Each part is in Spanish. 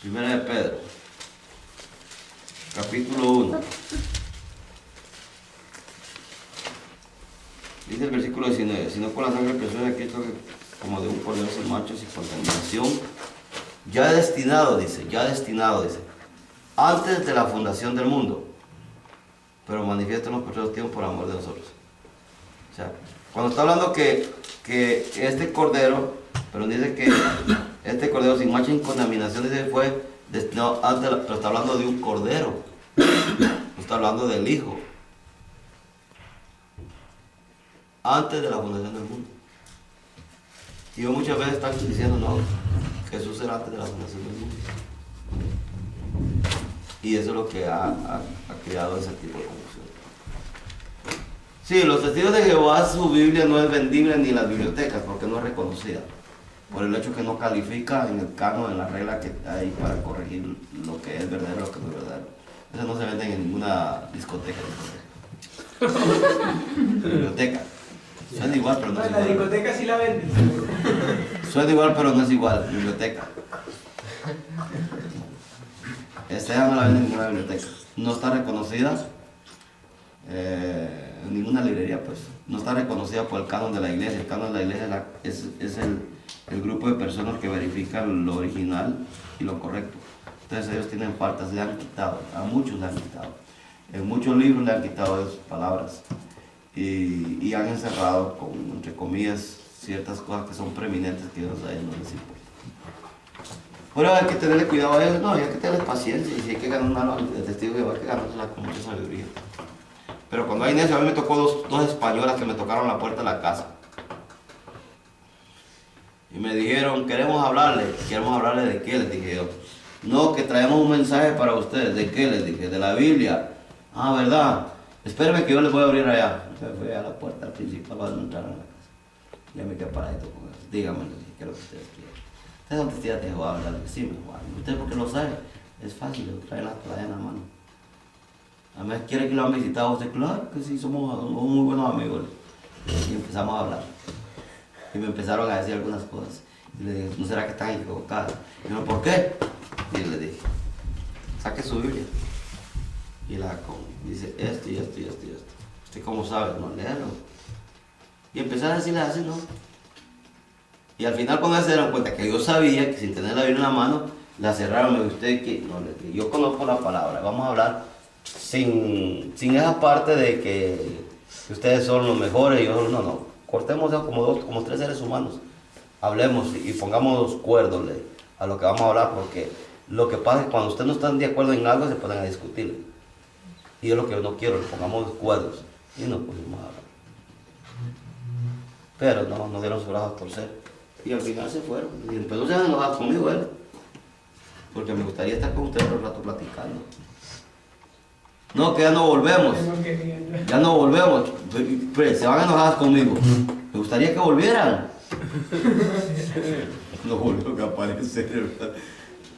Primera de Pedro, capítulo 1. Dice el versículo 19, sino con la sangre preciosa de Cristo como de un cordero sin mancha y sin contaminación, ya destinado, dice, antes de la fundación del mundo, pero manifiesto en los postreros tiempos por amor de nosotros. O sea, cuando está hablando que este cordero, pero dice que este cordero sin mancha y sin contaminación, dice, fue destinado antes, pero está hablando de un cordero, no está hablando del Hijo. Antes de la fundación del mundo. Y yo muchas veces están diciendo, no, Jesús era antes de la fundación del mundo. Y eso es lo que ha creado ese tipo de confusión. Sí, los testigos de Jehová, su Biblia no es vendible ni en las bibliotecas porque no es reconocida. Por el hecho que no califica en el canon, en la regla que hay para corregir lo que es verdadero y lo que no es verdadero. Eso no se venden en ninguna discoteca. Biblioteca. Suena igual, pero no es igual. La discoteca sí la venden. Suena igual, pero no es igual. Biblioteca. Esta ya no la venden en ninguna biblioteca. No está reconocida en ninguna librería, pues. No está reconocida por el canon de la iglesia. El canon de la iglesia es el grupo de personas que verifican lo original y lo correcto. Entonces ellos tienen faltas, le han quitado. A muchos le han quitado. En muchos libros le han quitado esas palabras. Y han encerrado con, entre comillas, ciertas cosas que son preeminentes que Dios a ellos no les importa. Pero hay que tenerle cuidado a ellos, no, hay que tener paciencia, y si hay que ganar una de testigo de Jehová, hay que ganársela con mucha sabiduría. Pero cuando hay necio, a mí me tocó dos españolas que me tocaron la puerta de la casa. Y me dijeron, queremos hablarle de qué, les dije yo. No, que traemos un mensaje para ustedes, ¿de qué? Les dije, de la Biblia. Ah, ¿verdad? Espérenme que yo les voy a abrir allá. Entonces fui a la puerta principal para no entrar a la casa. Ya me quedé paradito con eso. Díganme, ¿qué es lo que ustedes quieren? Ustedes son testigos de Jehová, ¿verdad? Sí, mi Juan. ¿Ustedes por qué lo saben? Es fácil, lo traen la toalla en la mano. A mí quiere que lo han visitado usted. Claro que sí, somos muy buenos amigos. Y empezamos a hablar. Y me empezaron a decir algunas cosas. Y le dije, ¿no será que están equivocadas? Y yo, ¿por qué? Y le dije, saque su Biblia. Y la dice esto y esto y esto y esto. ¿Usted cómo sabe? No, léalo. Y empecé a decirle así, ¿no? Y al final cuando se dieron cuenta que yo sabía que sin tener la Biblia en la mano, la cerraron. Me dijo, ¿usted qué? No, le dije, yo conozco la palabra. Vamos a hablar sin esa parte de que ustedes son los mejores y yo no. Cortemos como tres seres humanos. Hablemos y pongamos cuerdos a lo que vamos a hablar, porque lo que pasa es que cuando ustedes no están de acuerdo en algo se ponen a discutir. Y es lo que yo no quiero, le pongamos cuerdos. Y nos pusimos a hablar. Pero no dieron su brazo a torcer. Y al final se fueron. Y empezó a enojar conmigo él. Porque me gustaría estar con ustedes un rato platicando. No, que ya no volvemos. Ya no volvemos. Se van a enojar conmigo. Me gustaría que volvieran. No volvió a aparecer, ¿verdad?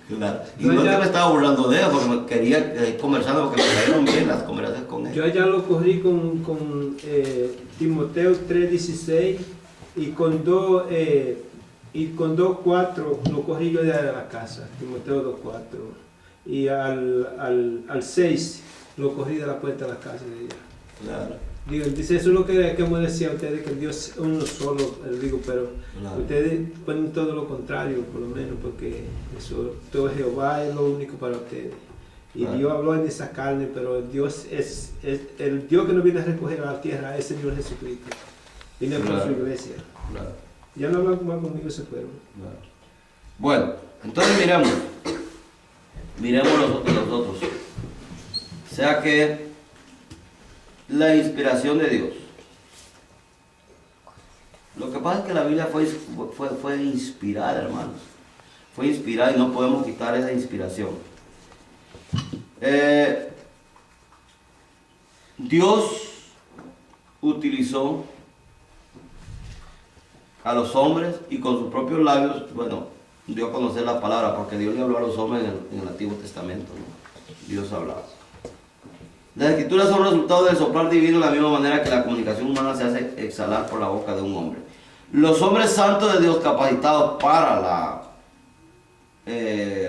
Claro. Y no es que me estaba burlando de él, porque me quería conversar, porque me cayeron bien las conversaciones con él. Yo allá lo corrí con Timoteo 3:16 y con 2:4 lo corrí yo de la casa, Timoteo 2:4. Y al 6 lo corrí de la puerta de la casa de ella. Claro. Digo, dice, eso es lo que me decía a ustedes, que Dios es uno solo, digo, pero claro, ustedes ponen todo lo contrario, por lo menos, porque eso, todo Jehová es lo único para ustedes. Y claro, Dios habló en esa carne, pero Dios es el Dios que nos viene a recoger a la tierra, es el Señor Jesucristo. Viene por su iglesia. Claro. Ya no hablan más conmigo, se fueron. Claro. Bueno, entonces miremos los otros. O sea que la inspiración de Dios. Lo que pasa es que la Biblia fue inspirada, hermanos. Fue inspirada y no podemos quitar esa inspiración. Dios utilizó a los hombres y con sus propios labios, dio a conocer la palabra, porque Dios le habló a los hombres en el Antiguo Testamento, ¿no? Dios hablaba. Las escrituras son resultado del soplar divino de la misma manera que la comunicación humana se hace exhalar por la boca de un hombre. Los hombres santos de Dios capacitados para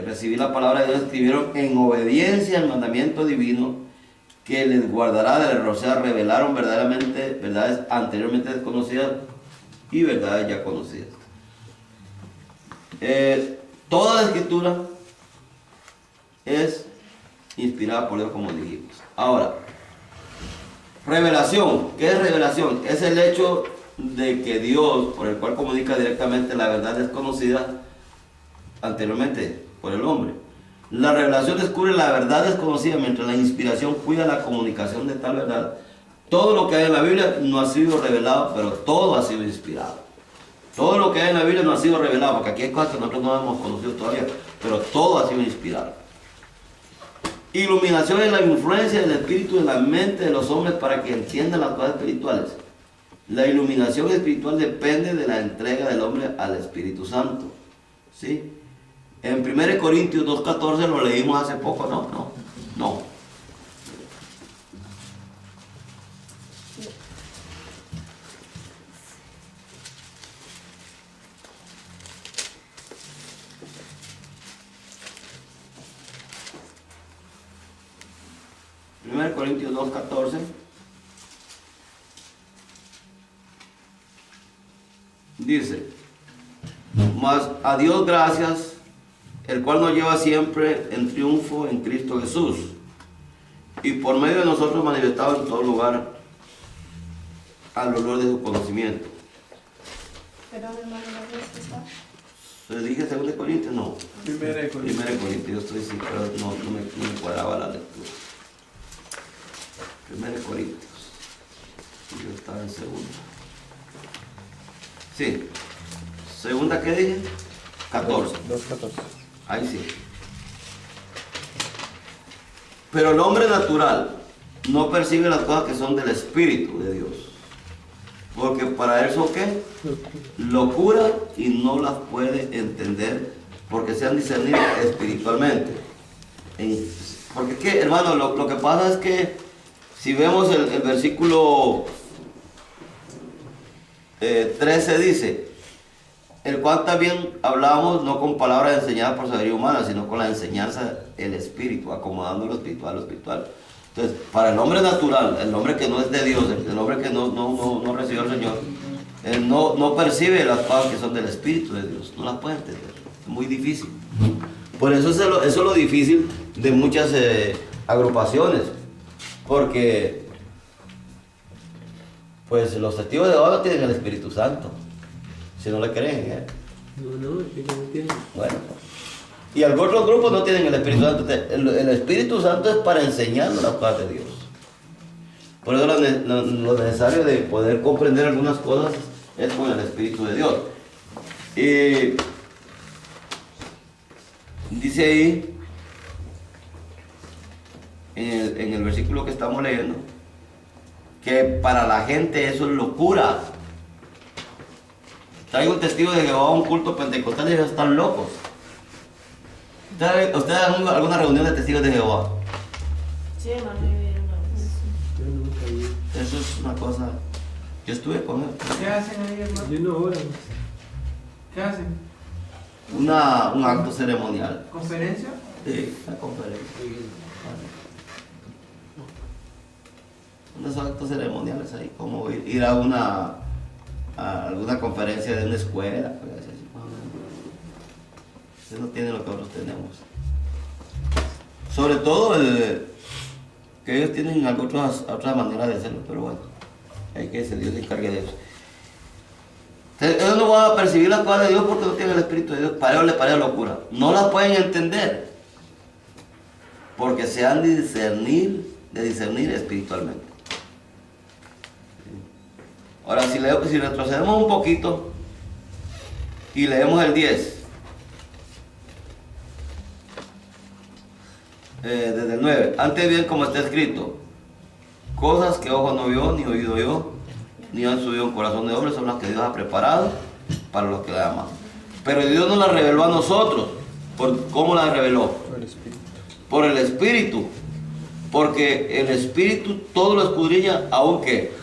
recibir la palabra de Dios, escribieron en obediencia al mandamiento divino que les guardará del error. O sea, revelaron verdaderamente verdades anteriormente desconocidas y verdades ya conocidas. Toda la escritura es inspirada por Dios, como dijimos. Ahora, revelación. ¿Qué es revelación? Es el hecho de que Dios, por el cual comunica directamente la verdad desconocida anteriormente por el hombre. La revelación descubre la verdad desconocida, mientras la inspiración cuida la comunicación de tal verdad. Todo lo que hay en la Biblia no ha sido revelado, pero todo ha sido inspirado. Todo lo que hay en la Biblia no ha sido revelado, porque aquí hay cosas que nosotros no hemos conocido todavía, pero todo ha sido inspirado. Iluminación es la influencia del Espíritu en la mente de los hombres para que entiendan las cosas espirituales. La iluminación espiritual depende de la entrega del hombre al Espíritu Santo. ¿Sí? En 1 Corintios 2:14 lo leímos hace poco, no. Primero Corintios 2:14 dice: mas a Dios gracias, el cual nos lleva siempre en triunfo en Cristo Jesús, y por medio de nosotros manifestado en todo lugar al olor de su conocimiento. Perdón, hermano, ¿la vez está? ¿Les dije 2 Corintios? No. 1 Corintios. 1 Corintios, yo estoy sí, pero no me cuadraba la lectura. 1 Corintios. Yo estaba en segunda. Sí. ¿Segunda qué dije? 14. 2:14. Ahí sí. Pero el hombre natural no percibe las cosas que son del Espíritu de Dios, porque para él son ¿qué? Locura, y no las puede entender porque sean discernidas espiritualmente. Porque ¿qué, hermano? Lo que pasa es que si vemos el versículo 13 dice: el cual también hablamos no con palabras enseñadas por sabiduría humana, sino con la enseñanza del Espíritu, acomodando lo espiritual a lo espiritual. Entonces, para el hombre natural, el hombre que no es de Dios, el hombre que no recibió al Señor, él no percibe las cosas que son del Espíritu de Dios, no las puede entender, es muy difícil. Por eso eso es lo difícil de muchas agrupaciones, porque pues los testigos de Jehová no tienen el Espíritu Santo, si no le creen, No, es que no entiendo. Bueno, y algunos grupos no tienen el Espíritu Santo. El Espíritu Santo es para enseñarnos las cosas de Dios. Por eso lo necesario de poder comprender algunas cosas es con el Espíritu de Dios. Y dice ahí, en el versículo que estamos leyendo, que para la gente eso es locura. Traigo un testigo de Jehová a un culto pentecostal y ellos están locos. ¿Ustedes han alguna reunión de testigos de Jehová? Sí, hermano, yo vi una vez. Yo nunca vi. Eso es una cosa. Yo estuve con él. ¿Qué hacen ahí, hermano? Yo no oro. ¿Qué hacen? Un acto ceremonial. ¿Conferencia? Sí, una conferencia. Unos actos ceremoniales ahí, como ir a alguna conferencia de una escuela. Ustedes no tienen lo que nosotros tenemos. Sobre todo que ellos tienen otras maneras de hacerlo, pero bueno, hay que ser Dios se encargue de eso. Ellos no van a percibir las cosas de Dios porque no tienen el Espíritu de Dios. Para ellos les parece locura. No las pueden entender porque se han de discernir espiritualmente. Ahora, si retrocedemos un poquito y leemos el 10, desde el 9, antes bien como está escrito, cosas que ojo no vio, ni oído yo, ni han subido en corazón de hombre, son las que Dios ha preparado para los que le aman. Pero Dios nos las reveló a nosotros. ¿Cómo las reveló? Por el Espíritu. Por el Espíritu. Porque el Espíritu todo lo escudriña, aunque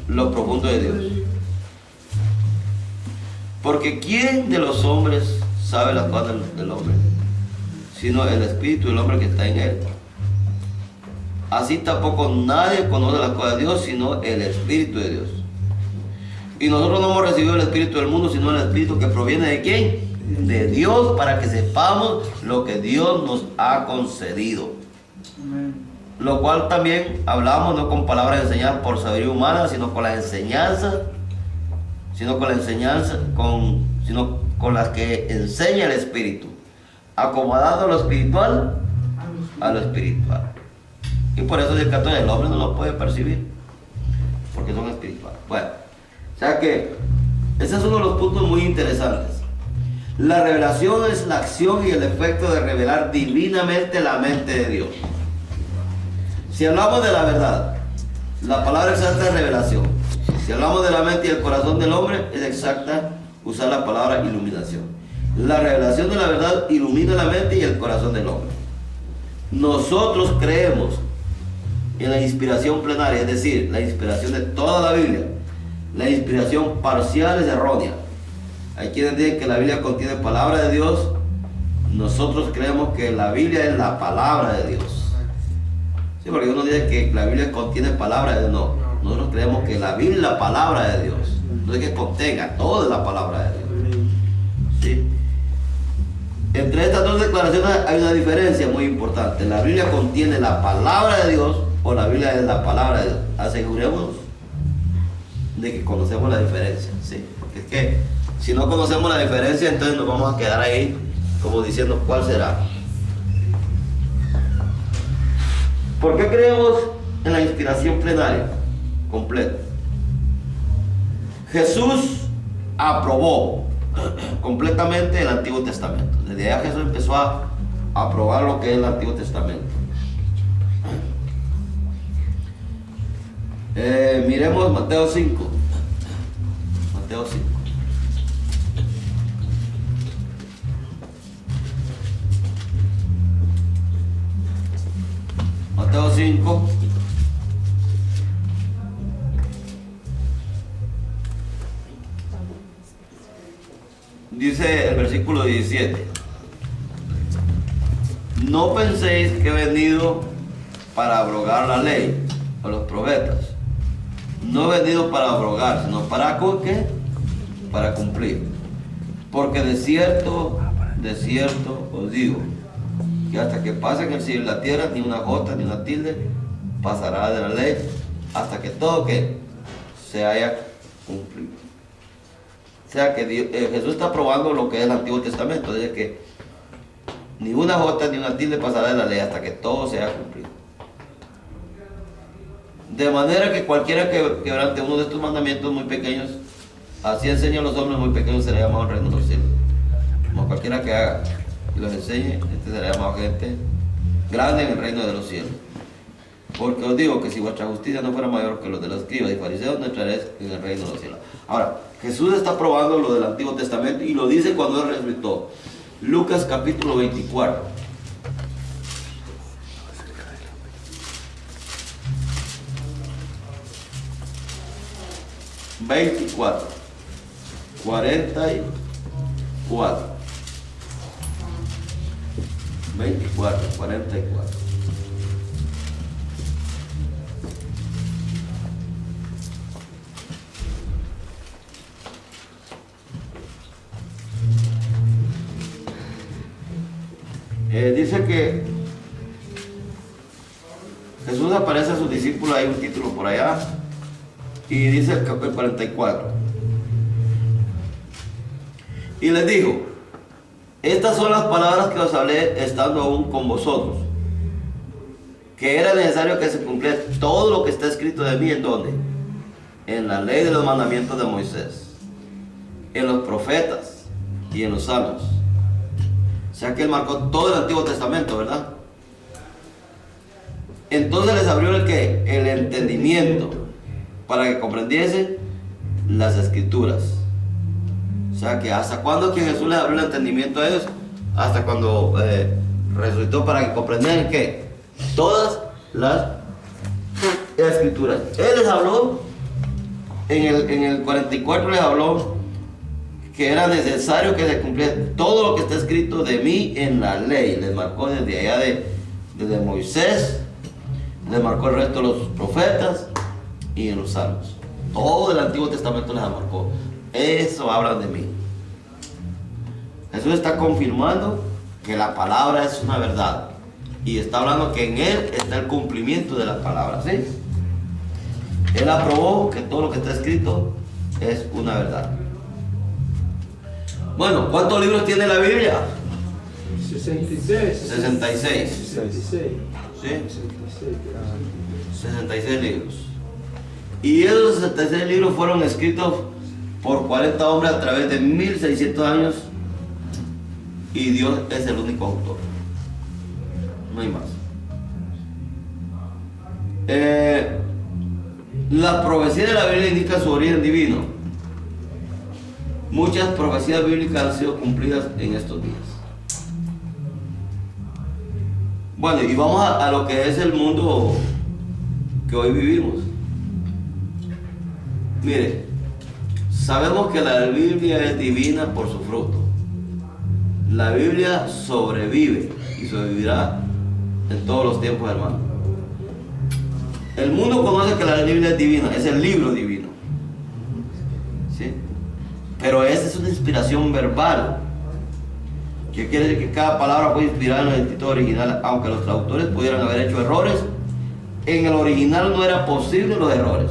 lo profundo de Dios. Porque ¿quién de los hombres sabe las cosas del hombre, sino el espíritu del hombre que está en él. Así tampoco nadie conoce las cosas de Dios, sino el espíritu de Dios. Y nosotros no hemos recibido el espíritu del mundo, sino el espíritu que proviene de ¿quién? De Dios, para que sepamos lo que Dios nos ha concedido. Amén. Lo cual también hablamos no con palabras enseñadas por sabiduría humana, sino con las enseñanzas, sino con las que enseña el Espíritu, acomodando lo espiritual a lo espiritual. Y por eso dice el 14, el hombre no lo puede percibir, porque son espirituales. Bueno, o sea que ese es uno de los puntos muy interesantes. La revelación es la acción y el efecto de revelar divinamente la mente de Dios. Si hablamos de la verdad, la palabra exacta es revelación. Si hablamos de la mente y el corazón del hombre, es exacta usar la palabra iluminación. La revelación de la verdad ilumina la mente y el corazón del hombre. Nosotros creemos en la inspiración plenaria, es decir, la inspiración de toda la Biblia. La inspiración parcial es errónea. Hay quienes dicen que la Biblia contiene palabra de Dios. Nosotros creemos que la Biblia es la palabra de Dios. Sí, porque uno dice que la Biblia contiene palabra de Dios. No, nosotros creemos que la Biblia es la palabra de Dios. No es que contenga, toda la palabra de Dios. ¿Sí? Entre estas dos declaraciones hay una diferencia muy importante. La Biblia contiene la palabra de Dios o la Biblia es la palabra de Dios. Asegurémonos de que conocemos la diferencia. ¿Sí? Porque es que si no conocemos la diferencia, entonces nos vamos a quedar ahí como diciendo cuál será. ¿Por qué creemos en la inspiración plenaria completa? Jesús aprobó completamente el Antiguo Testamento. Desde allá Jesús empezó a aprobar lo que es el Antiguo Testamento. Miremos Mateo 5. Mateo 5. Mateo 5. Dice el versículo 17: no penséis que he venido para abrogar la ley o los profetas. No he venido para abrogar, sino para ¿qué? Para cumplir. Porque de cierto os digo, que hasta que pasen el cielo y la tierra, ni una jota ni una tilde pasará de la ley, hasta que todo que se haya cumplido. O sea que Jesús está probando lo que es el Antiguo Testamento. Dice que ni una jota ni una tilde pasará de la ley hasta que todo se haya cumplido. De manera que cualquiera que quebrante uno de estos mandamientos muy pequeños, así enseñan los hombres muy pequeños, será llamado el reino de los cielos. Como cualquiera que haga y los enseñe, este será llamado gente grande en el reino de los cielos. Porque os digo que si vuestra justicia no fuera mayor que los de los escribas y fariseos, no entraréis en el reino de los cielos. Ahora, Jesús está probando lo del Antiguo Testamento y lo dice cuando Él resucitó. Lucas capítulo 24. ...44... ...44... ...24... ...44... dice que Jesús aparece a sus discípulos, hay un título por allá, y dice el 44, y les dijo: estas son las palabras que os hablé estando aún con vosotros, que era necesario que se cumpliera todo lo que está escrito de mí. ¿En dónde? En la ley de los mandamientos de Moisés, en los profetas y en los salmos. O sea que Él marcó todo el Antiguo Testamento, ¿verdad? Entonces les abrió el entendimiento para que comprendiesen las Escrituras. O sea que hasta cuando que Jesús les abrió el entendimiento a ellos, hasta cuando resucitó, para que comprendieran que todas las Escrituras. Él les habló en el 44, les habló que era necesario que se cumpliera todo lo que está escrito de mí en la ley. Les marcó desde allá desde Moisés, les marcó el resto de los profetas y en los salmos. Todo el Antiguo Testamento les marcó. Eso hablan de mí. Jesús está confirmando que la palabra es una verdad. Y está hablando que en Él está el cumplimiento de la palabra. ¿Sí? Él aprobó que todo lo que está escrito es una verdad. Bueno, ¿cuántos libros tiene la Biblia? 66. 66. 66. ¿Sí? 66. 66 libros. Y esos 66 libros fueron escritos por 40 hombres a través de 1600 años. Y Dios es el único autor. No hay más. La profecía de la Biblia indica su origen divino. Muchas profecías bíblicas han sido cumplidas en estos días. Bueno, y vamos a lo que es el mundo que hoy vivimos. Mire, sabemos que la Biblia es divina por su fruto. La Biblia sobrevive y sobrevivirá en todos los tiempos, hermano. El mundo conoce que la Biblia es divina, es el libro divino. ¿Sí? Pero esa es una inspiración verbal. Que quiere decir que cada palabra fue inspirada en el escrito original, aunque los traductores pudieran haber hecho errores. En el original no era posible los errores.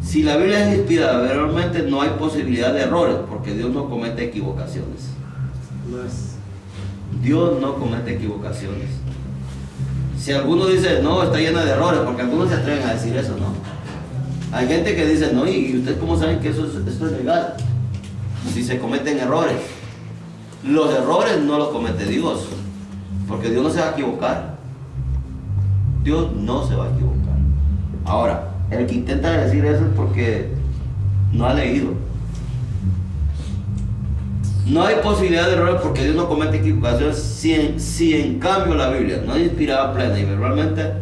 Si la Biblia es inspirada verbalmente, no hay posibilidad de errores, porque Dios no comete equivocaciones. Más. Dios no comete equivocaciones. Si alguno dice, no, está llena de errores, porque algunos se atreven a decir eso, ¿no? Hay gente que dice, no, ¿y ustedes cómo saben que esto es legal? Si se cometen errores. Los errores no los comete Dios, porque Dios no se va a equivocar. Dios no se va a equivocar. Ahora, el que intenta decir eso es porque no ha leído. No hay posibilidad de errores porque Dios no comete equivocaciones. Si en cambio la Biblia no es inspirada plena y verbalmente,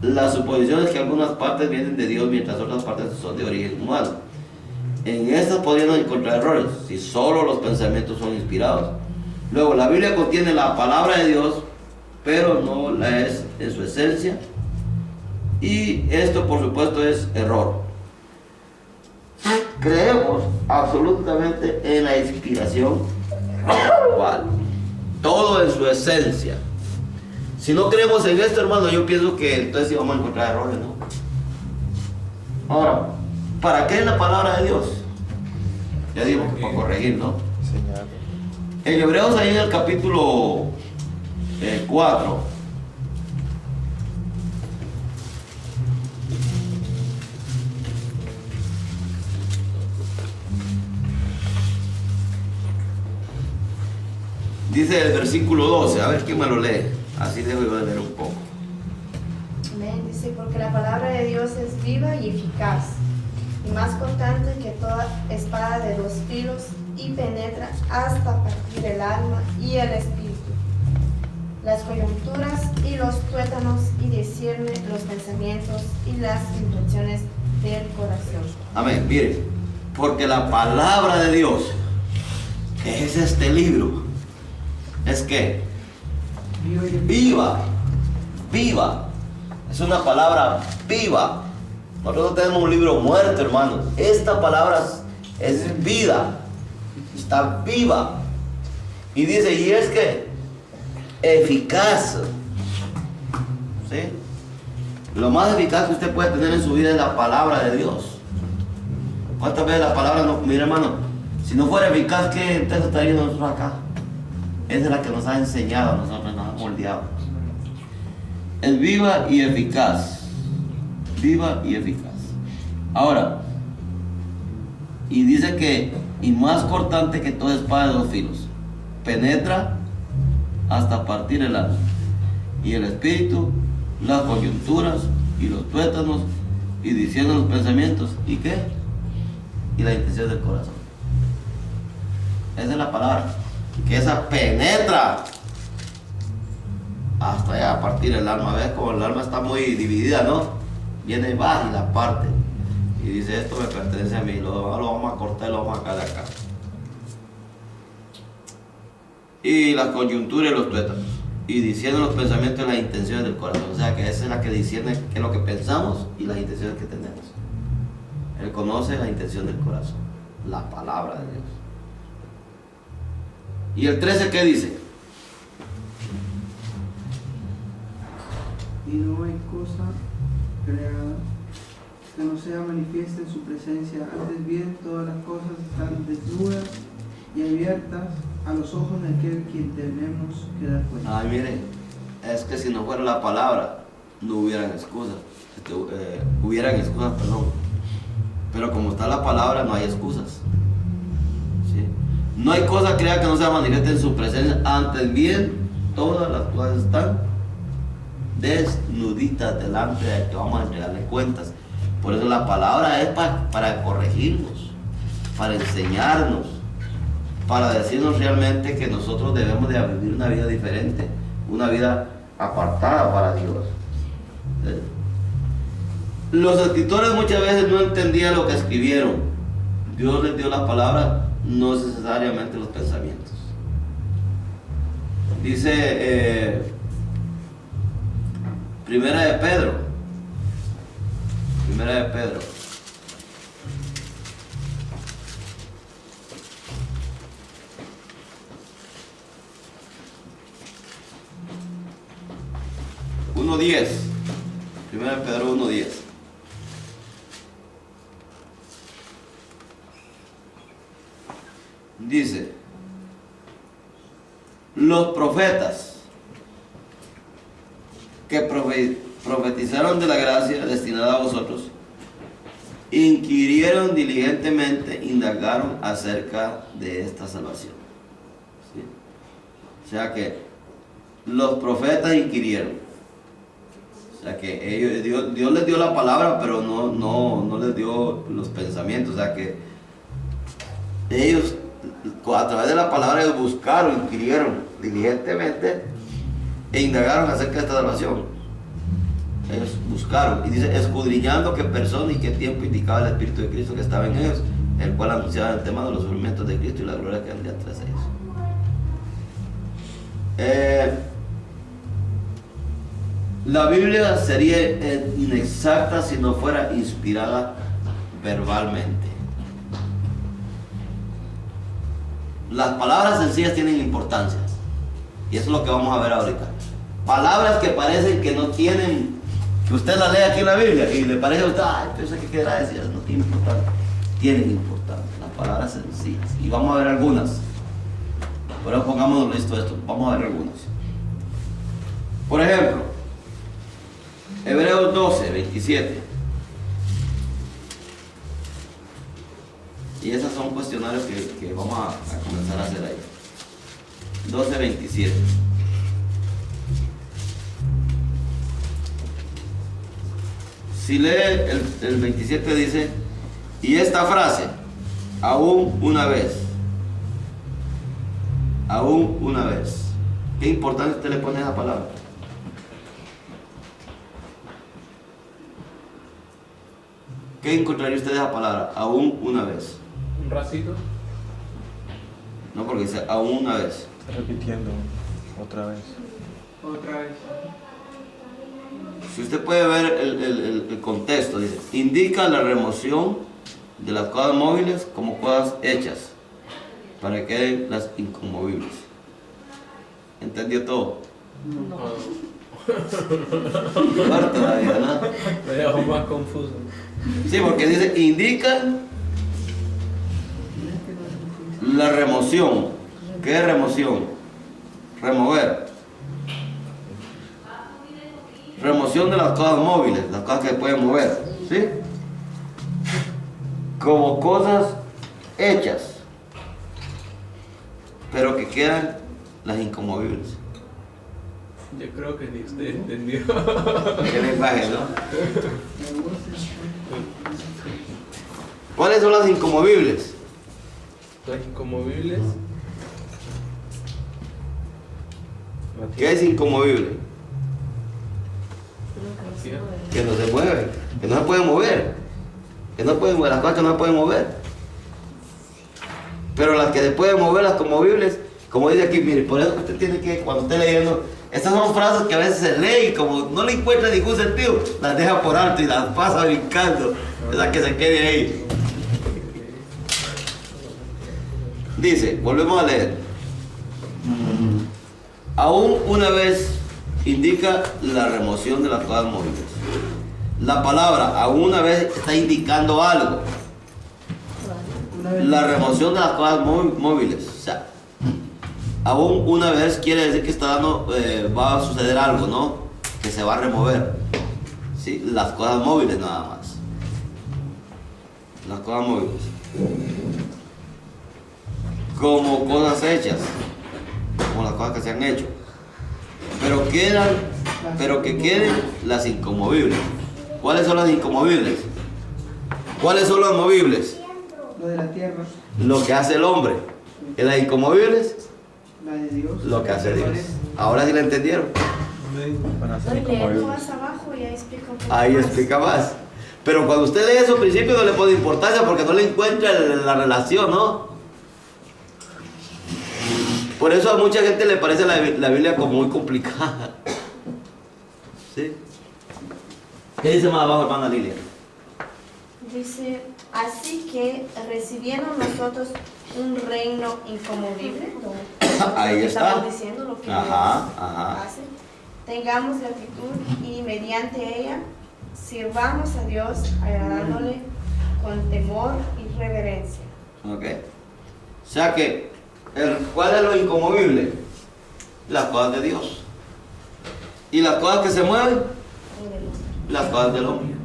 la suposición es que algunas partes vienen de Dios mientras otras partes son de origen humano. En estas podrían encontrar errores si solo los pensamientos son inspirados. Luego, la Biblia contiene la palabra de Dios, pero no la es en su esencia. Y esto, por supuesto, es error. Creemos absolutamente en la inspiración espiritual, todo en su esencia. Si no creemos en esto, hermano, yo pienso que entonces sí vamos a encontrar errores, ¿no? Ahora, ¿para qué es la palabra de Dios? Ya digo que para corregir, ¿no? En Hebreos, ahí en el capítulo 4, dice el versículo 12, a ver quién me lo lee, así dejo yo de leer un poco. Amén. Dice, porque la palabra de Dios es viva y eficaz, y más cortante que toda espada de 2 filos, y penetra hasta partir el alma y el espíritu, las coyunturas y los tuétanos, y discierne los pensamientos y las intenciones del corazón. Amén. Mire, porque la palabra de Dios, que es este libro, es que viva, viva. Es una palabra viva. Nosotros no tenemos un libro muerto, hermanos. Esta palabra es vida. Está viva. Y dice, y es que eficaz. ¿Sí? Lo más eficaz que usted puede tener en su vida es la palabra de Dios. ¿Cuántas veces la palabra no? Mira, hermano, si no fuera eficaz, ¿qué entonces estaría nosotros acá? Esa es la que nos ha enseñado a nosotros, nos ha moldeado. Es viva y eficaz. Viva y eficaz. Ahora, y dice que, y más cortante que toda espada de 2 filos, penetra hasta partir el alma y el espíritu, las coyunturas y los tuétanos, y diciendo los pensamientos, ¿y qué? Y la intención del corazón. Esa es la palabra. Que esa penetra hasta allá a partir el alma. ¿Ves? Como el alma está muy dividida, ¿no? Viene va y la parte y dice, esto me pertenece a mí, lo vamos a cortar y lo vamos a sacar de acá. y las coyunturas y los tuétanos, y discierne los pensamientos y las intenciones del corazón. O sea que esa es la que discierne qué es lo que pensamos y las intenciones que tenemos. Él conoce la intención del corazón, la palabra de Dios. ¿Y el 13 qué dice? Y no hay cosa creada que no sea manifiesta en su presencia. Antes bien, todas las cosas están desnudas y abiertas a los ojos de aquel quien tenemos que dar cuenta. Ay, miren, es que si no fuera la palabra, no hubieran excusas. Hubieran excusas, perdón. Pero como está la palabra, no hay excusas. ¿Sí? No hay cosa creada que no sea manifiesta en su presencia. Antes bien, todas las cosas están desnuditas delante de que vamos a entregarle cuentas. Por eso la palabra es para corregirnos, para enseñarnos, para decirnos realmente que nosotros debemos de vivir una vida diferente, una vida apartada para Dios. Los escritores muchas veces no entendían lo que escribieron. Dios les dio la palabra, no necesariamente los pensamientos. Dice Primera de Pedro. Primera de Pedro 1:10. Dice: los profetas que profetizaron de la gracia destinada a vosotros, inquirieron diligentemente, indagaron acerca de esta salvación. ¿Sí? O sea que los profetas inquirieron. O sea que Dios les dio la palabra, pero no les dio los pensamientos. O sea que ellos, a través de la palabra, ellos buscaron, inquirieron diligentemente e indagaron acerca de esta salvación. Ellos buscaron, y dice, escudriñando qué persona y qué tiempo indicaba el Espíritu de Cristo que estaba en ellos, el cual anunciaba el tema de los sufrimientos de Cristo y la gloria que vendría tras ellos. La Biblia sería inexacta si no fuera inspirada verbalmente. Las palabras sencillas tienen importancia, y eso es lo que vamos a ver ahorita. Palabras que parecen que no tienen, que usted la lee aquí en la Biblia y le parece a usted, ay, pensé que quedará decir, no tiene importancia. Tienen importancia, las palabras sencillas, y vamos a ver algunas. Pero pongámonos listo esto, vamos a ver algunas. Por ejemplo, Hebreos 12:27. Y esos son cuestionarios que vamos a comenzar a hacer ahí. 12:27. Si lee el 27 dice, y esta frase, aún una vez. Aún una vez. ¿Qué importancia usted le pone a esa palabra? ¿Qué encontraría usted de esa palabra? Aún una vez. Un racito. No, porque dice aún una vez. Está repitiendo otra vez. Otra vez. Si usted puede ver el contexto, dice, indica la remoción de las cosas móviles como cosas hechas, para que queden las inconmovibles. ¿Entendió todo? No. Peor todavía, ¿no? Me dejó más confuso. Sí, porque dice, indica la remoción. ¿Qué es remoción? Remover. Remoción de las cosas móviles, las cosas que se pueden mover, ¿sí? Como cosas hechas, pero que quedan las inconmovibles. Yo creo que ni usted entendió. ¿Qué lenguaje, no? ¿Cuáles son las inconmovibles? Las inconmovibles. ¿Qué es inconmovible? Que no se mueve, que no se puede mover, que no pueden mover, las cosas que no se pueden mover. Pero las que se pueden mover, las conmovibles, Como dice aquí, mire, por eso usted tiene que, cuando esté leyendo, estas son frases que a veces se leen y como no le encuentra ningún sentido, las deja por alto y las pasa brincando, esa que se quede ahí. Dice, volvemos a leer. Aún una vez indica la remoción de las cosas móviles. La palabra aún una vez está indicando algo. La remoción de las cosas móviles. O sea, aún una vez quiere decir que está dando, va a suceder algo, ¿no? Que se va a remover. ¿Sí? Las cosas móviles nada más. Las cosas móviles. Como cosas hechas, como las cosas que se han hecho. Pero que queden las inconmovibles. ¿Cuáles son las inconmovibles? ¿Cuáles son las movibles? Lo de la tierra, Lo que hace el hombre. ¿Y las inconmovibles? la de Dios. Lo que hace Dios. Ahora sí la entendieron. Amén. Van a ser Estoy leyendo como más abajo y ahí explica un poco Ahí más. explica más. Pero cuando usted lee eso al principio no le pone importancia porque no le encuentra la relación, ¿no? Por eso a mucha gente le parece la Biblia como muy complicada. ¿Sí? ¿Qué dice más abajo, hermana Lilia? Dice, así que recibieron nosotros un reino inconmovible. Ahí está. Estamos diciendo lo que Ajá, Dios ajá. hace. Tengamos gratitud y mediante ella sirvamos a Dios agradándole con temor y reverencia. Ok. O sea que, ¿cuál es lo inconmovible? Las cosas de Dios. ¿Y las cosas que se mueven? Las cosas del hombre.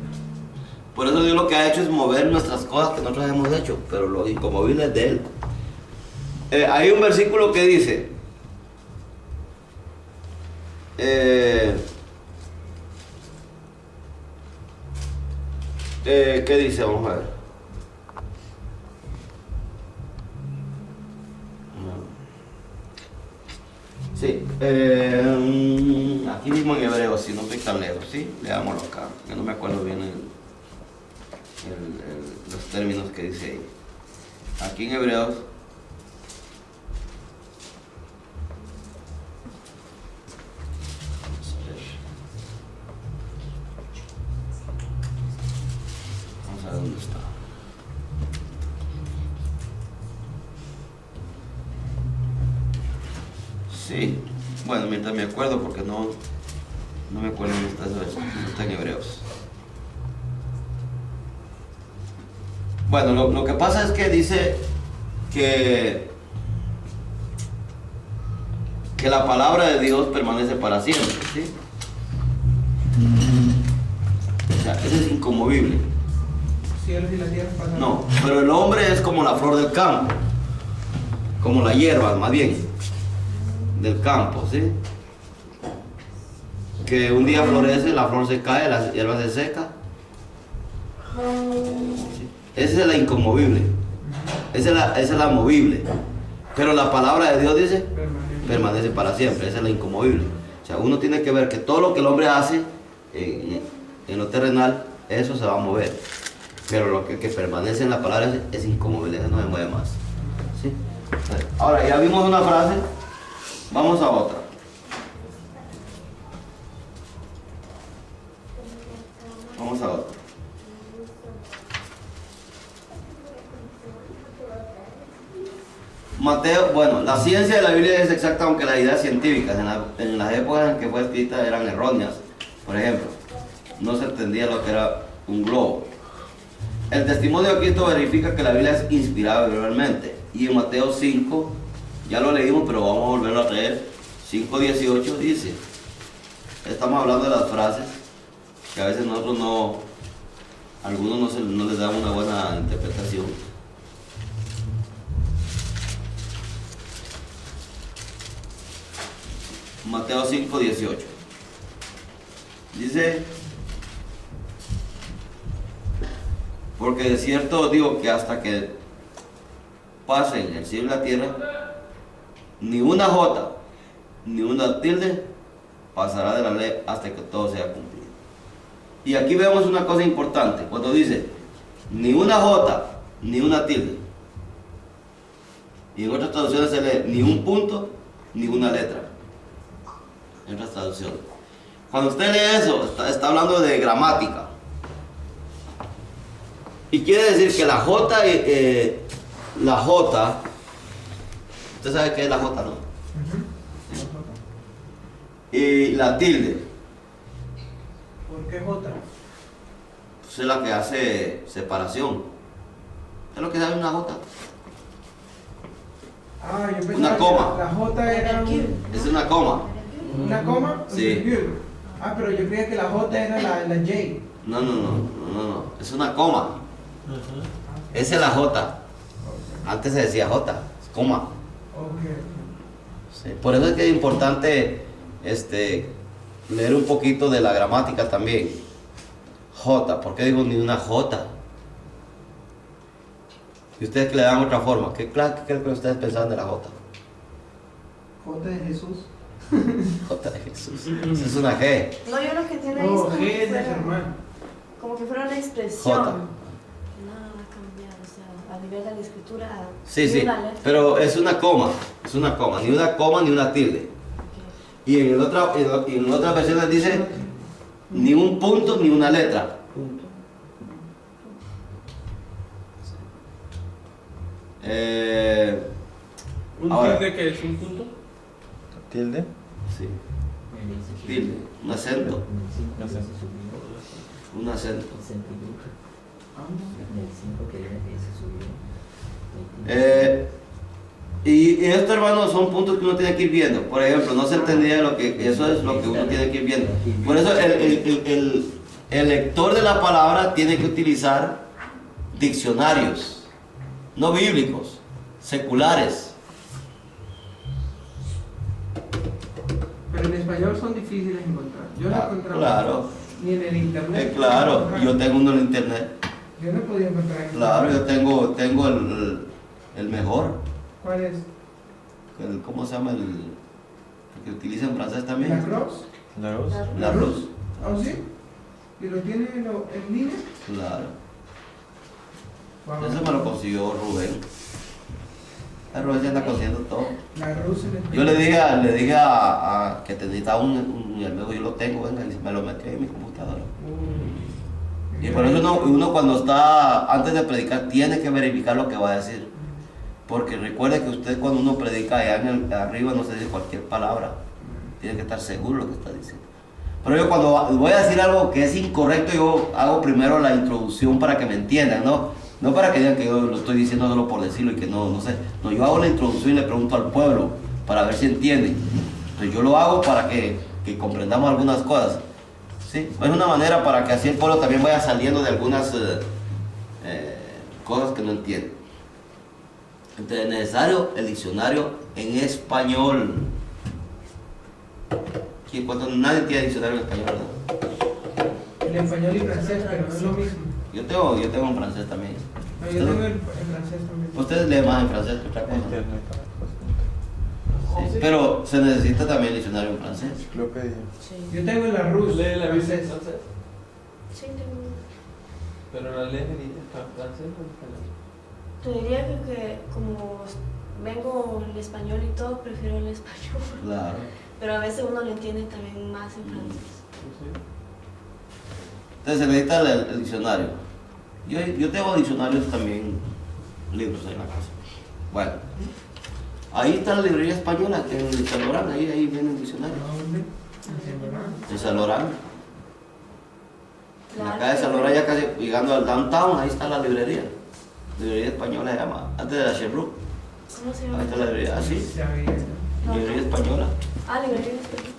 Por eso Dios lo que ha hecho es mover nuestras cosas que nosotros hemos hecho, pero lo inconmovible es de Él. Hay un versículo que dice, ¿qué dice? Vamos a ver. Sí, aquí mismo en Hebreos, si no estoy tan lejos, ¿sí? Leámoslo acá, que no me acuerdo bien los términos que dice ahí. Aquí en Hebreos, vamos a ver dónde está. Sí, bueno, mientras me acuerdo porque no me acuerdo dónde está ese versículo, está en Hebreos. Bueno, lo que pasa es que dice que la palabra de Dios permanece para siempre, ¿sí? O sea, ese es inconmovible. Cielos y la tierra pasan. No, pero el hombre es como la flor del campo, como la hierba, más bien, del campo, ¿sí? Que un día florece, la flor se cae, la hierba se seca. ¿Sí? Esa es la inconmovible, esa es la movible. Pero la palabra de Dios dice, permanece para siempre, esa es la inconmovible. O sea, uno tiene que ver que todo lo que el hombre hace en lo terrenal, eso se va a mover. Pero lo que permanece en la palabra es inconmovible, eso no se mueve más. ¿Sí? Ahora, ya vimos una frase, vamos a otra. Vamos a otra. Mateo, bueno, la ciencia de la Biblia es exacta, aunque las ideas científicas en las épocas en que fue escrita eran erróneas. Por ejemplo, no se entendía lo que era un globo. El testimonio de Cristo verifica que la Biblia es inspirada verbalmente. Y en Mateo 5, ya lo leímos, pero vamos a volverlo a leer. 5:18 dice, estamos hablando de las frases que a veces nosotros algunos no les damos una buena interpretación. Mateo 5:18 dice, porque de cierto os digo que hasta que pasen el cielo y la tierra, ni una jota ni una tilde pasará de la ley hasta que todo sea cumplido. Y aquí vemos una cosa importante, cuando dice ni una jota ni una tilde. Y en otras traducciones se lee ni un punto ni una letra. En otras traducciones. Cuando usted lee eso, está hablando de gramática. Y quiere decir que la J, usted sabe qué es la J, ¿no? Y la tilde, ¿Por qué J? pues es la que hace separación. ¿Es lo que sabe una J? Ah, yo pensaba Una que coma. la J era Es una coma. una coma. Sí. Virgül. Ah, pero yo creía que la J era la J. No. Es una coma. Esa es la J. Antes se decía J, es coma. Ok. Sí, por eso es que es importante leer un poquito de la gramática también. J, ¿por qué digo ni una J? Y ustedes que le dan otra forma, ¿qué creen que ustedes pensaban de la J? J de Jesús. J de Jesús. Esa es una G. No, yo lo que entiendo ahí es No, como G que es de fuera, Germán. como que fuera una expresión. J. Nada va a cambiar, o sea, a nivel de la escritura. Sí, ni una letra. pero es una coma, ni una coma ni una tilde. Ok. Y en otras versiones dice ni un punto ni una letra. Punto. ¿Un Ahora. tilde que es un punto? ¿Tilde? Sí, tilde, un acento, No sé. un acento. Y esto, hermanos, son puntos que uno tiene que ir viendo. Por ejemplo, no se entendía eso es lo que uno tiene que ir viendo. Por eso el lector de la palabra tiene que utilizar diccionarios, no bíblicos, seculares. Pero en español son difíciles de encontrar. Yo no he encontrado. Claro, Ni en el internet. claro, yo tengo uno en internet. Yo no he podido encontrar. en Claro, yo internet. tengo el mejor. ¿Cuál es? ¿Cómo se llama el que utiliza en francés también? ¿La Cross? ¿La luz? La Rus. ¿Oh, sí? ¿Y lo tiene en línea? Claro. Wow. Eso me lo consiguió Rubén. Rubén se anda consiguiendo todo. La Rus en Yo le dije a que te necesitaba un y él me dijo, yo lo tengo, venga, y me lo metió en mi computadora. Y por eso uno cuando está, antes de predicar, tiene que verificar lo que va a decir. Porque recuerde que usted cuando uno predica allá arriba no se dice cualquier palabra. Tiene que estar seguro de lo que está diciendo. Pero yo cuando voy a decir algo que es incorrecto, yo hago primero la introducción para que me entiendan, ¿no? No para que digan que yo lo estoy diciendo solo por decirlo y que no sé. No, yo hago la introducción y le pregunto al pueblo para ver si entienden. Entonces yo lo hago para que comprendamos algunas cosas. ¿Sí? Es una manera para que así el pueblo también vaya saliendo de algunas cosas que no entiende. Entonces es necesario el diccionario en español. Aquí, cuando nadie tiene diccionario en español, ¿verdad? El español y francés, pero no es lo mismo. Yo tengo en francés también. No, yo tengo el francés también. Ustedes leen más en francés que otra cosa. Internet para Sí, pero se necesita también diccionario en francés. enciclopedia. Sí. Yo tengo la Rus. ¿Lee la Biblia en francés. francés? Sí, tengo. ¿Pero la lee en francés o en español? Te diría que como vengo el español y todo, prefiero el español. Claro. Pero a veces uno lo entiende también más en francés. Entonces se necesita el diccionario. Yo tengo diccionarios también, libros en la casa. Bueno, ahí está la librería española, que en San Lorán, ahí viene el diccionario. ¿Dónde? En San Lorán. En la Claro. calle de San Lorán, ya casi llegando al downtown, ahí está la librería. Librería española se llama, antes de la Sherbrooke. ¿Cómo se Ahí llama? está la librería, así, Sabía. librería española. Ah, librería en español.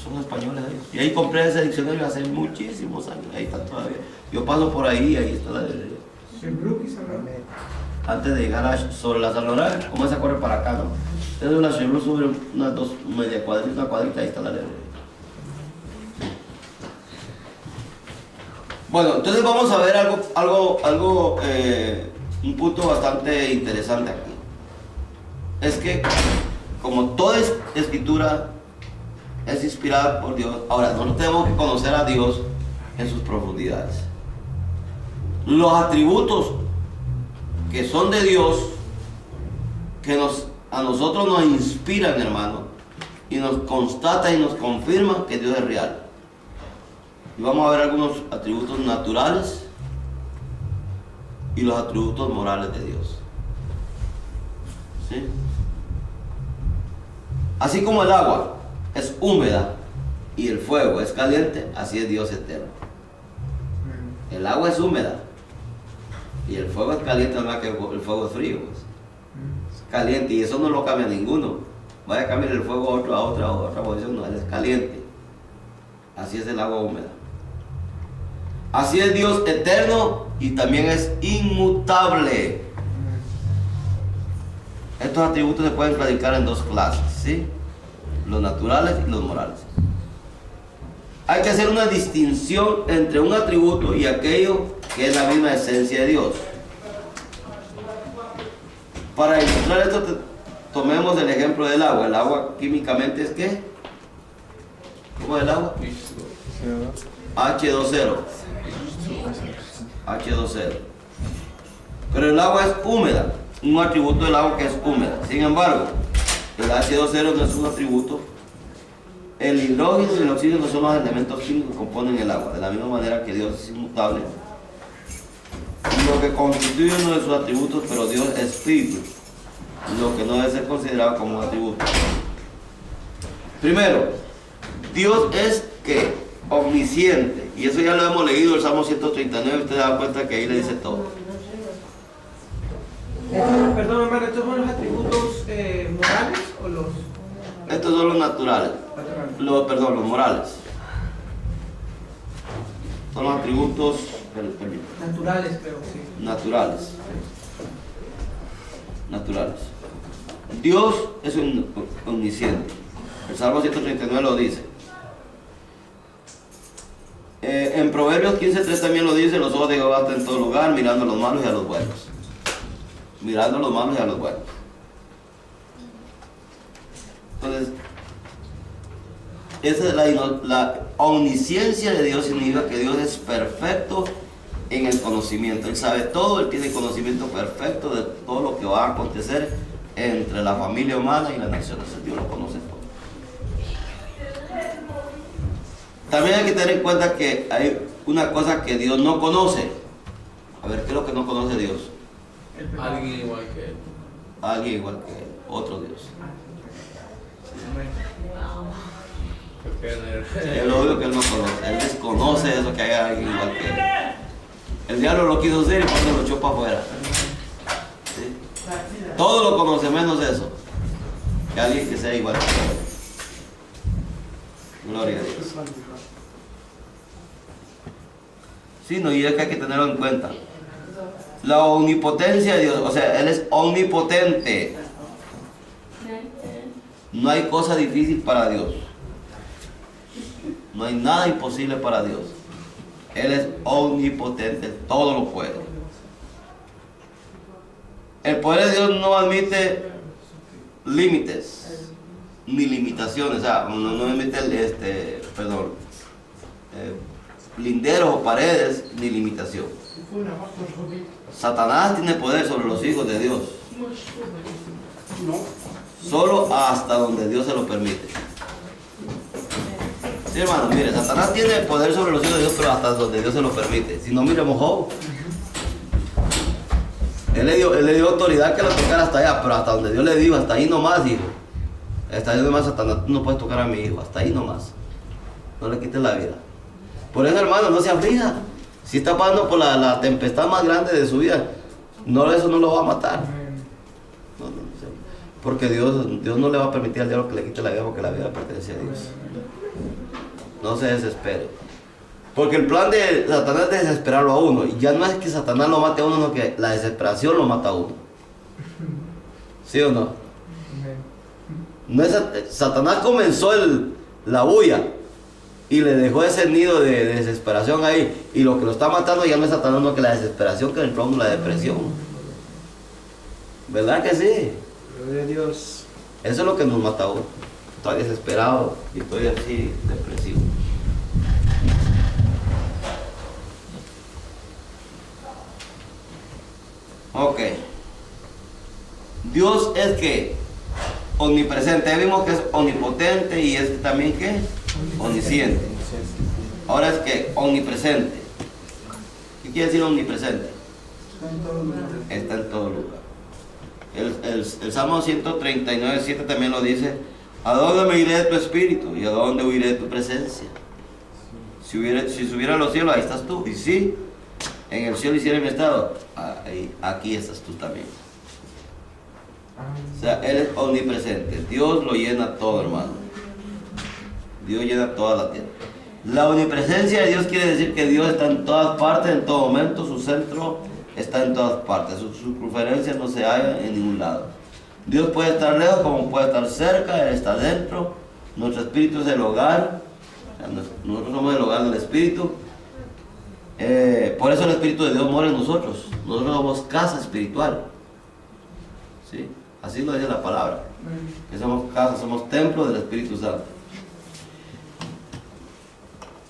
Son españoles ellos. Y ahí compré ese diccionario hace muchísimos años, ahí está todavía. Yo paso por ahí y ahí está la librería. Sherbrooke y Salvador. Antes de llegar sobre la San Lorán, comienza a correr para acá, ¿no? Entonces la Sherbrooke sube unas dos media cuadrita, una cuadrita, ahí está la librería. Bueno, entonces vamos a ver un punto bastante interesante aquí. Es que, como toda escritura es inspirada por Dios, ahora nosotros tenemos que conocer a Dios en sus profundidades. Los atributos que son de Dios que a nosotros nos inspiran, hermano, y nos constata y nos confirma que Dios es real. Y vamos a ver algunos atributos naturales y los atributos morales de Dios. ¿Sí? Así como el agua es húmeda y el fuego es caliente, así es Dios eterno. El agua es húmeda y el fuego es caliente, no es que el fuego es frío, pues. Es caliente y eso no lo cambia ninguno. Vaya a cambiar el fuego a otra posición, no, él es caliente. Así es el agua húmeda. Así es Dios eterno y también es inmutable. Estos atributos se pueden clasificar en dos clases, ¿sí? Los naturales y los morales. Hay que hacer una distinción entre un atributo y aquello que es la misma esencia de Dios. Para ilustrar esto, tomemos el ejemplo del agua. El agua químicamente es ¿qué? ¿Cómo es el agua? H2O. H2O. Pero el agua es húmeda. Un atributo del agua que es húmeda. Sin embargo, el H2O no es un atributo. El hidrógeno y el oxígeno son los elementos químicos que componen el agua. De la misma manera que Dios es inmutable. Lo que constituye uno de sus atributos, pero Dios es espíritu. Lo que no debe ser considerado como un atributo. Primero, Dios es ¿qué? Omnisciente. Y eso ya lo hemos leído, el Salmo 139. Usted da cuenta que ahí le dice todo. Perdón, hermano, ¿estos son los atributos morales o los Estos son los naturales. naturales? Los morales. Son los atributos Naturales, pero sí. naturales. Naturales. Dios es omnisciente. El Salmo 139 lo dice. En Proverbios 15:3 también lo dice: los ojos de Jehová están en todo lugar, mirando a los malos y a los buenos. Mirando a los malos y a los buenos. Entonces, esa es la omnisciencia de Dios. Significa que Dios es perfecto en el conocimiento. Él sabe todo, Él tiene conocimiento perfecto de todo lo que va a acontecer entre la familia humana y las naciones. Dios lo conoce todo. También hay que tener en cuenta que hay una cosa que Dios no conoce. A ver, ¿qué es lo que no conoce Dios? Alguien igual que él. Alguien igual que Él, otro Dios. Es lo único que Él no conoce. Él desconoce eso, que haya alguien igual que Él. El diablo lo quiso hacer y cuando lo echó para afuera. ¿Sí? Todo lo conoce menos eso. Que alguien que sea igual que Él. Gloria a Dios. Sí, no, y es que hay que tenerlo en cuenta. La omnipotencia de Dios, o sea, Él es omnipotente. No hay cosa difícil para Dios. No hay nada imposible para Dios. Él es omnipotente, todo lo puede. El poder de Dios no admite límites ni limitaciones, o sea, no admite linderos o paredes ni limitación. Satanás tiene poder sobre los hijos de Dios. Solo hasta donde Dios se lo permite. Sí, hermano, mire, Satanás tiene poder sobre los hijos de Dios, pero hasta donde Dios se lo permite. Si no, miremos Job. Él le dio autoridad que lo tocara hasta allá, pero hasta donde Dios le dijo, hasta ahí nomás, hijo. Hasta ahí nomás, Satanás, tú no puedes tocar a mi hijo, hasta ahí nomás. No le quites la vida. Por eso, hermano, no se aflija. Si está pasando por la tempestad más grande de su vida, eso no lo va a matar. No, porque Dios no le va a permitir al diablo que le quite la vida, porque la vida pertenece a Dios. No se desespere. Porque el plan de Satanás es desesperarlo a uno. Y ya no es que Satanás lo mate a uno, sino que la desesperación lo mata a uno. ¿Sí o no? No es, Satanás comenzó la bulla y le dejó ese nido de desesperación ahí. Y lo que lo está matando ya no es Satanás, sino que la desesperación que entró en la depresión. ¿Verdad que sí? Gloria a Dios. Eso es lo que nos mata a uno. Estoy desesperado y estoy así depresivo. Ok. Dios es que omnipresente. Ya vimos que es omnipotente y es también que omnisciente. Ahora es que omnipresente. ¿Qué quiere decir omnipresente? Está en todos lugares. Está en todo lugar. El Salmo 139:7 también lo dice: ¿a dónde me iré de tu espíritu? ¿Y a dónde huiré de tu presencia? Si subiera a los cielos, ahí estás tú. Y si en el cielo hiciera mi estado, aquí estás tú también. O sea, Él es omnipresente. Dios lo llena todo, hermano. Dios llena toda la tierra. La omnipresencia de Dios quiere decir que Dios está en todas partes, en todo momento. Su centro está en todas partes. Sus circunferencias no se hallan en ningún lado. Dios puede estar lejos como puede estar cerca. Él está dentro. Nuestro espíritu es el hogar. O sea, nosotros somos el hogar del espíritu. Por eso el espíritu de Dios mora en nosotros. Nosotros somos casa espiritual. ¿Sí? Así lo dice la palabra. Que somos casa, somos templo del Espíritu Santo.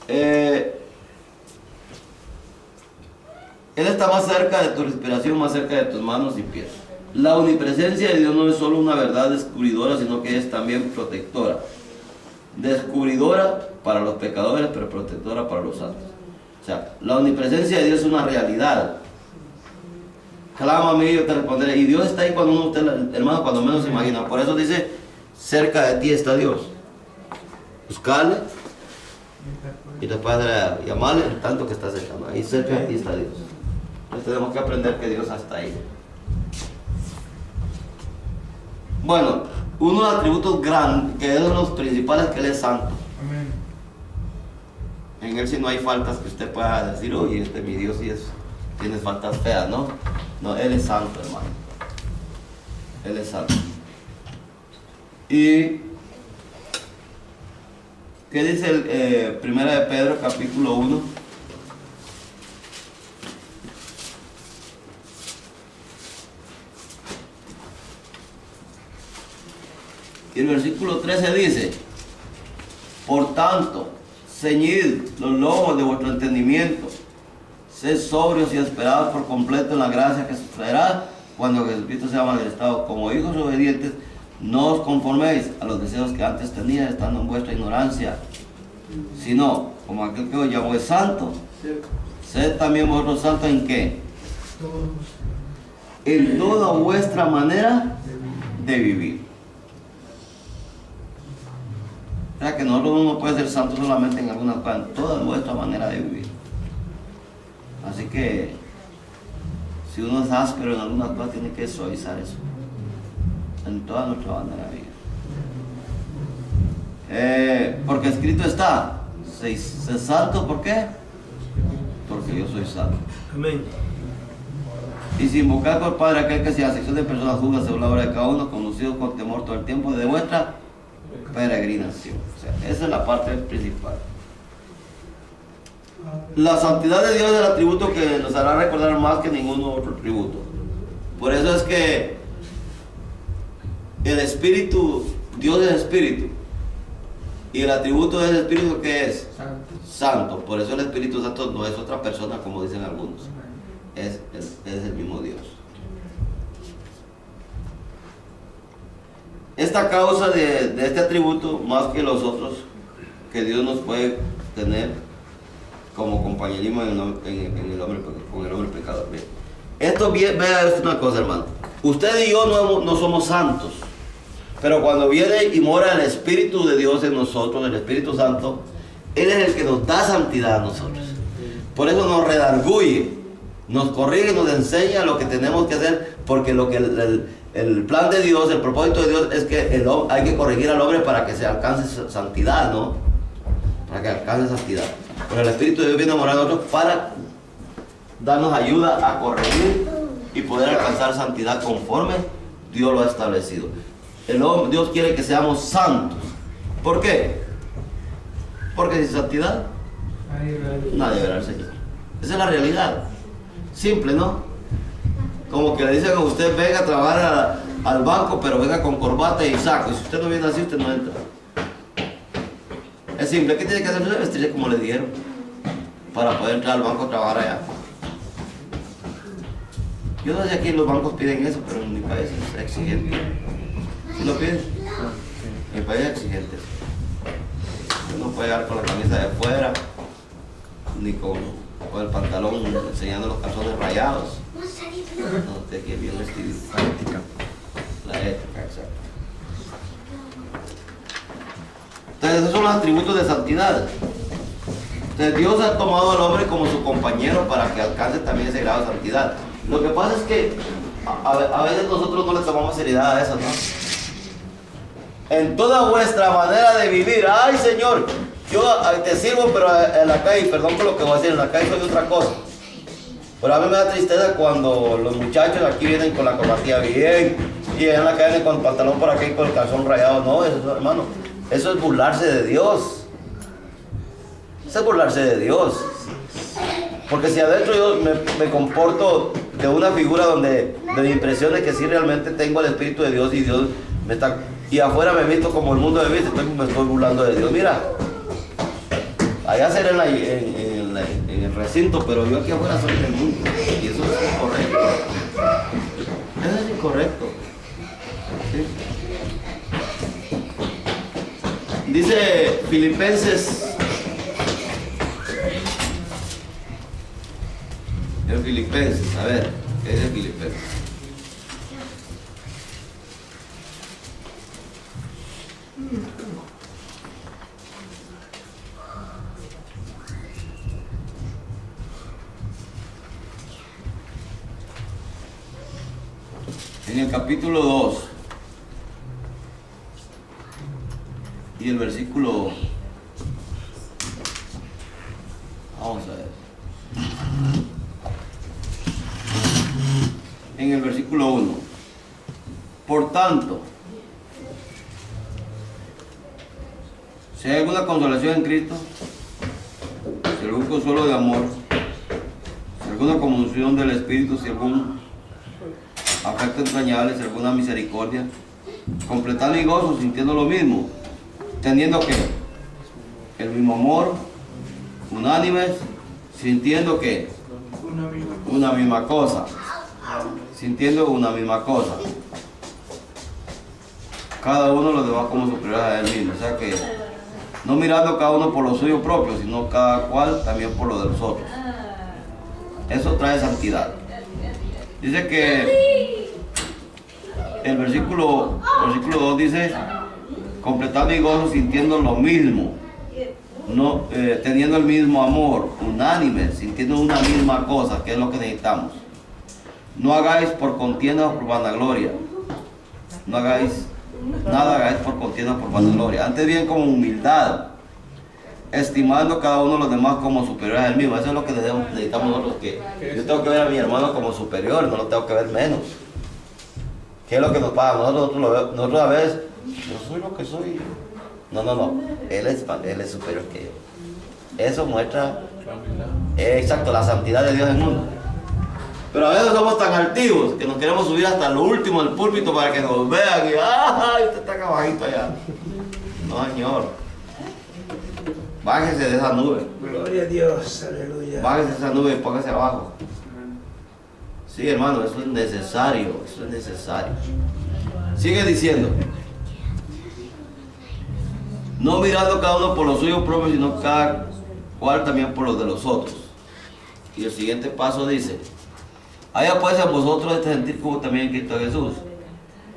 Él está más cerca de tu respiración, más cerca de tus manos y pies. La omnipresencia de Dios no es solo una verdad descubridora, sino que es también protectora. Descubridora para los pecadores, pero protectora para los santos. O sea, la omnipresencia de Dios es una realidad. Clama a mí y yo te responderé. Y Dios está ahí cuando uno, hermano, cuando menos se imagina. Por eso dice, cerca de ti está Dios. Buscarle y después llamarle el tanto que está cercano. Ahí cerca de ti está Dios. Entonces tenemos que aprender que Dios está ahí. Bueno, uno de los atributos grandes, que es uno de los principales, que Él es santo. Amén. En Él sí no hay faltas que usted pueda decir, oye, mi Dios sí tiene faltas feas, ¿no? No, Él es santo, hermano. Él es santo. Y ¿qué dice el 1 de Pedro, capítulo 1? Y el versículo 13 dice: por tanto, ceñid los lomos de vuestro entendimiento, sed sobrios y esperados por completo en la gracia que sucederá cuando Jesucristo sea manifestado. Como hijos obedientes, no os conforméis a los deseos que antes teníais, estando en vuestra ignorancia, sino, como aquel que os llamó es santo, sed también vosotros santos. ¿En qué? En toda vuestra manera de vivir. O sea que nosotros no puede ser santo solamente en algunas cosas, en toda nuestra manera de vivir. Así que si uno es áspero en algunas cosas, tiene que suavizar eso en toda nuestra manera de vivir. Porque escrito está: sé santo. ¿Por qué? Porque yo soy santo. Amén. Y si invocad por Padre aquel que sea sección de personas juzga según la obra de cada uno, conducidos con temor todo el tiempo de vuestra peregrinación. O sea, esa es la parte principal. La santidad de Dios es el atributo que nos hará recordar más que ningún otro atributo. Por eso es que el Espíritu, Dios es Espíritu, y el atributo del Espíritu, ¿qué es? Santo. Santo. Por eso el Espíritu Santo no es otra persona, como dicen algunos. Es el mismo Dios. Esta causa de este atributo, más que los otros que Dios nos puede tener como compañerismo con el hombre pecador. Bien. Esto, vea esto una cosa, hermano. Usted y yo no somos santos, pero cuando viene y mora el Espíritu de Dios en nosotros, el Espíritu Santo, Él es el que nos da santidad a nosotros. Por eso nos redarguye, nos corrige, nos enseña lo que tenemos que hacer, porque lo que el plan de Dios, el propósito de Dios es que hay que corregir al hombre para que se alcance santidad, ¿no? Para que alcance santidad. Pero el Espíritu de Dios viene a morar en nosotros para darnos ayuda a corregir y poder alcanzar santidad conforme Dios lo ha establecido. Dios quiere que seamos santos. ¿Por qué? Porque sin santidad nadie verá al Señor. Esa es la realidad. Simple, ¿no? Como que le dicen a usted: venga a trabajar al banco, pero venga con corbata y saco. Y si usted no viene así, usted no entra. Es simple. ¿Qué tiene que hacer? Vestirse como le dieron para poder entrar al banco a trabajar allá. Yo no sé si aquí los bancos piden eso, pero en mi país es exigente. ¿Sí lo piden? En mi país es exigente. Uno no puede llegar con la camisa de fuera, ni con el pantalón enseñando los calzones rayados. No, usted aquí es bien vestido. La ética. La ética, exacto. Entonces, esos son los atributos de santidad. Entonces, Dios ha tomado al hombre como su compañero para que alcance también ese grado de santidad. Lo que pasa es que a veces nosotros no le tomamos seriedad a eso, ¿no? En toda vuestra manera de vivir, ay Señor, yo te sirvo, pero en la calle, perdón por lo que voy a decir, en la calle soy otra cosa. Pero a mí me da tristeza cuando los muchachos aquí vienen con la corbatilla bien y en la calle vienen con el pantalón por aquí y con el calzón rayado. No, eso, hermano, eso es burlarse de Dios. Eso es burlarse de Dios. Porque si adentro yo me comporto de una figura donde de mi impresión es que sí realmente tengo el Espíritu de Dios y Dios me está... Y afuera me he visto como el mundo me viste, me estoy burlando de Dios. Mira, allá seré en el recinto, pero yo aquí afuera soy del mundo. Y eso es incorrecto. Eso es incorrecto. ¿Sí? Dice Filipenses. En Filipenses, a ver, ¿qué es Filipenses? En el capítulo 2 y el versículo, vamos a ver, en el versículo 1, por tanto, si hay alguna consolación en Cristo, si algún consuelo de amor, si alguna comunión del Espíritu, si algún afecto entrañable, si alguna misericordia, completando mi gozo, sintiendo lo mismo, teniendo que el mismo amor, unánimes, sintiendo que una misma cosa, sintiendo una misma cosa, cada uno lo demás como superior a él mismo, o sea que no mirando cada uno por lo suyo propio, sino cada cual también por lo de los otros. Eso trae santidad. Dice que el versículo 2 dice, completando mi gozo sintiendo lo mismo, no, teniendo el mismo amor, unánime, sintiendo una misma cosa, que es lo que necesitamos. No hagáis por contienda o por vanagloria. No hagáis nada, hagáis por contienda o por vanagloria. Antes bien con humildad, estimando cada uno de los demás como superiores a él mismo. Eso es lo que necesitamos nosotros, que yo tengo que ver a mi hermano como superior, no lo tengo que ver menos. ¿Qué es lo que nos pasa? Nosotros a veces, yo soy lo que soy. No, él es superior que yo. Eso muestra, exacto, la santidad de Dios en uno. Pero a veces somos tan altivos que nos queremos subir hasta lo último del púlpito para que nos vean y ¡ay! Usted está acá bajito allá. No, Señor. Bájese de esa nube. Gloria a Dios, aleluya. Bájese de esa nube y póngase abajo. Sí, hermano, eso es necesario. Eso es necesario. Sigue diciendo. No mirando cada uno por lo suyo propio, sino cada cual también por los de los otros. Y el siguiente paso dice: haya pues en vosotros este sentir como también en Cristo Jesús,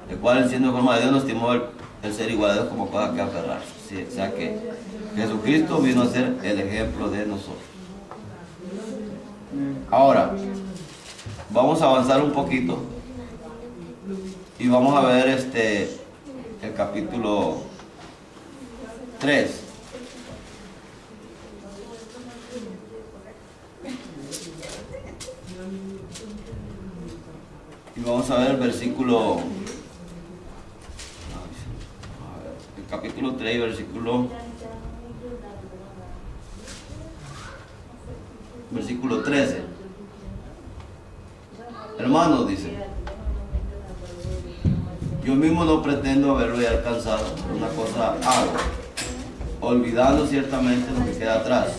el cual siendo de forma de Dios no estimó el ser igual a Dios como cosa que aferrarse. Sí, o sea que Jesucristo vino a ser el ejemplo de nosotros. Ahora, vamos a avanzar un poquito y vamos a ver el capítulo 3. Y vamos a ver el versículo, el capítulo 3, versículo 13. Hermanos, dice, yo mismo no pretendo haberlo ya alcanzado, una cosa hago, olvidando ciertamente lo que queda atrás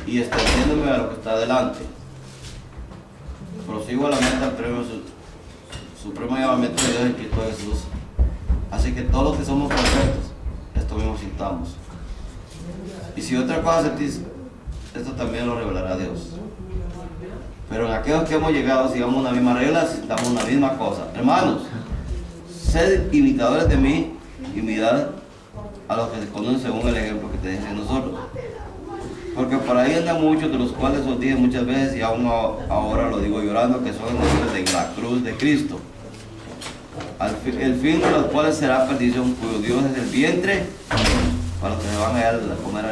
y extendiéndome a lo que está delante. prosigo a la meta del premio supremo llamamiento de Dios en Cristo Jesús. Así que todos los que somos perfectos, esto mismo sintamos. Y si otra cosa sentís, esto también lo revelará Dios. Pero en aquellos que hemos llegado, sigamos una misma regla, sintamos una misma cosa. Hermanos, sed imitadores de mí y mirad a los que se conocen según el ejemplo que tenéis en nosotros. Porque por ahí andan muchos, de los cuales os dije muchas veces y aún ahora lo digo llorando, que son enemigos de la cruz de Cristo. El fin de los cuales será perdición, cuyo Dios es el vientre, para los que se van a ir a comer.